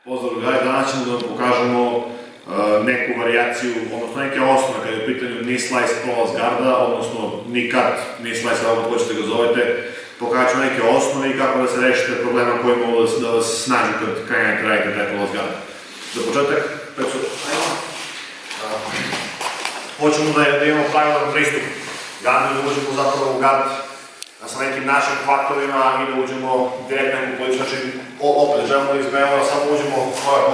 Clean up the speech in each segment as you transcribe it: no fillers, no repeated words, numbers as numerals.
Pozdrav, gledaj, danas ćemo da vam pokažemo neku varijaciju, odnosno neke osnove kada je u pitanju knee slice prolaz garda, odnosno knee cut, knee slice, kako hoćete ga zovete. Pokažat ćemo neke osnove i kako da se rešite problema koji mogu da vas snađu kad krenete radite taj prolaz garda. Za početak, hoćemo da imamo pravilan pristup gardu, da uđemo zapravo u gard sa nekim našim faktorima i da uđemo direktno u policu. Znači, opet želimo da izgledamo da samo uđemo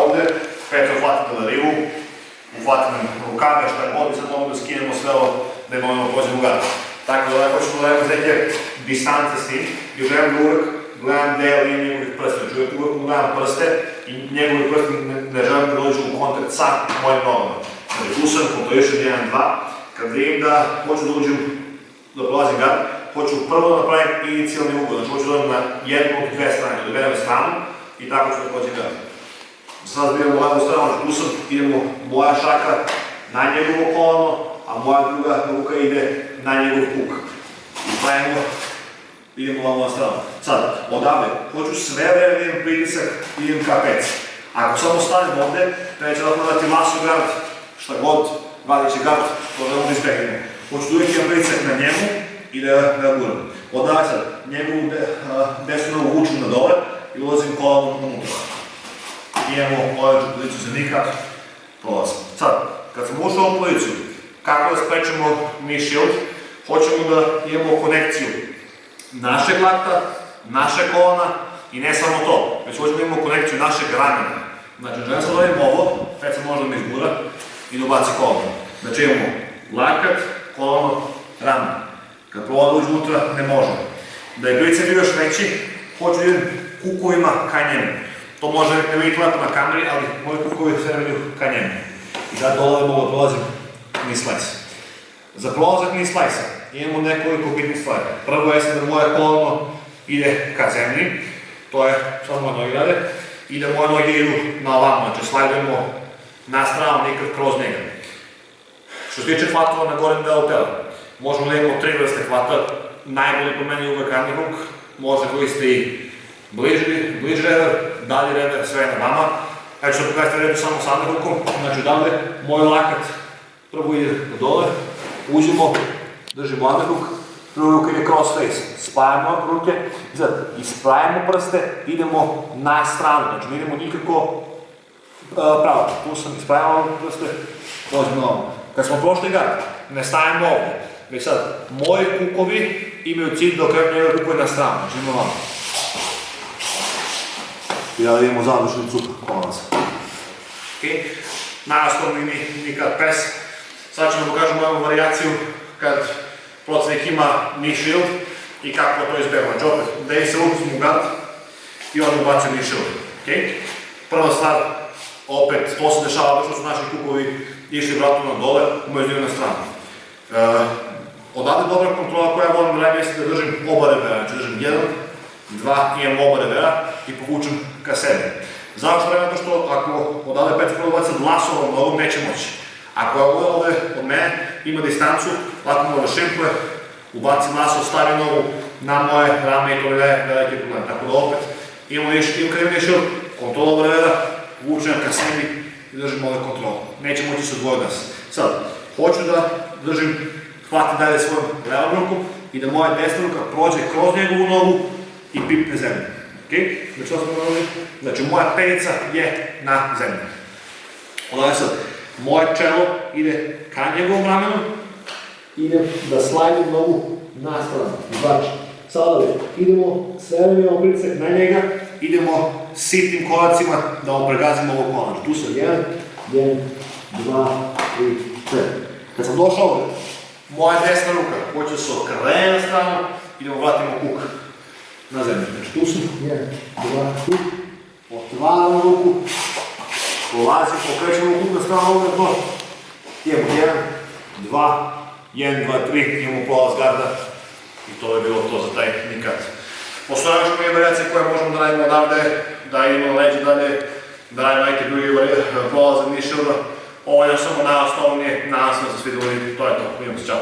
ovdje, Petra uhvatite na rivu, uhvatite nam rukave, šta je god i sad mogu da skinemo sve ovo da imamo da pođemo u gard. Tako da hoćemo da imamo neke distance s njim i gledam da uvek gledam gde je linija njegovih prsta. Znači uvek gledam prste i njegovi prsti ne želim da dođu u kontakt sa mojim nogama. Znači tu sam, kontrolišem 1-2, kad vidim da hoću da uđem, da prolazim gard, hoću prvo da napravim inicijalni ugod, znači hoću da odem na jednu od dve strane, da dovedem stranu i tako ću da pođem gard. Sad da idemo levu stranu, znači tu sam, idemo moja šaka na njegovo kolano, a moja druga ruka ide na njegov puk. I pravimo, idemo levu na stranu. Sad, odavde, hoću sve vreme da imam pritisak i idem ka peci. Ako samo stanem ovde, neće da dati masu gard, šta god radit će gard, to da ovdje izbegnemo. Hoću da uvijek imam pritisak na njemu i da ga guram. Odavde sad, njegovu desnu nogu vučem na dole i ulazim kolanom unutra. Imamo odličnu poziciju za knee cut, prolazim. Sad, kad sam ušao u poziciju, kako da sprečemo knee shield, hoćemo da imamo konekciju našeg lakta, naše kolana i ne samo to, već hoćemo da imamo konekciju našeg ramena. Znači, želim sad ovim ovo, već sam možda mi izgura i da ubaci kolano. Znači imamo lakat, kolano, ramen. Kad prolazi uđe unutra, ne možemo. Da je bicep bio još veći, hoću da idem kukovima ka njemu. To može ne vidjeti lepo na kameri, ali moji kukovi sve ne vidio ka njemu. I sad dole mogu da prolazim knee slice. Za prolazak knee slice imamo nekoliko bitnih stvari. Prvo je da moje kolano ide ka zemlji, to je samo moje noge rade, i da moje noge idu na ovamo, znači slajdujemo na stranu, nikad kroz njega. Što se tiče hvatova na gornjem delu tela, možemo da imamo 3 vrste hvata, najbolji po meni je uvek underhook, može koristiti i bliži rever, dalji rever, sve na vama. Ja ću da pokažete redu samo sa underhookom, znači odavde, moj lakat prvo ide na dole, uđemo, držimo underhook, prvo ruka ide cross face, spajamo ruke, ispravimo prste, idemo na stranu, znači ne idemo nikako pravo, tu sam ispravimo prste, dođemo na ovo. Kad smo prošli gard, ne stavimo ovdje, već sad, moji kukovi imaju cilj da okrenem njegove kukove na stranu, znači imamo ovamo. I da idemo zadušnicu kolanaca. Najosnovni knee cut press. Sad ćemo pokažemo ovu varijaciju kad protivnik ima knee shield i kako to izbjegamo. Znači opet, da se uzmu u gard i onda ubacimo knee shield. Prva stvar, opet, to se dešava što su naši kukovi išli vratom na dole, umeđu na stranu. Odavde dobra kontrola koja volim da radim jeste da držim oba revera, znači držim 1, 2, imam oba revera i povučem ka sebi. Zašto radim? Zato što ako odavde pet prvo baca glasovom nogom, neće moći. Ako je ovdje od mene, ima distancu, lako mu šimpluje, ubacim glaso, stavim nogu na moje rame i to ne daje veliki problem. Tako da opet imamo krivni shield, kontrola oba revera, vučem ka sebi i držim ove kontrolu. Neće moći se odvojiti nas. Sad, hoću da držim, hvatim dalje svojom levom rukom i da moja desna ruka prođe kroz njegovu nogu i pipne zemlju. Znači što smo radili? Znači moja petica je na zemlji. Odavde sad, moje čelo ide ka njegovom ramenu, idem da slajdim nogu na stranu. Znači, sada idemo, sve imamo pritisak na njega, idemo sitnim koracima da opregazimo ovo kolano. Tu sam 1, 2, 3, 4. Kad sam došao ovdje, moja desna ruka hoće se okrene na stranu, idemo vratimo kuk na zemlju. Znači tu sam, 1, 2, 3, otvaramo ruku, polazim, pokrećemo kuk na stranu ovdje to. Idemo 1, 2, 3, imamo prolaz garda i to je bilo to za taj knee cut. Postoje još koje varijacije koje možemo da radimo odavde, da idemo leđe dalje, da radimo neke drugi prolaze knee shielda. Ovo je samo najosnovnije, nadam se da ste svi vidjeli, to je to, vidimo se, čao.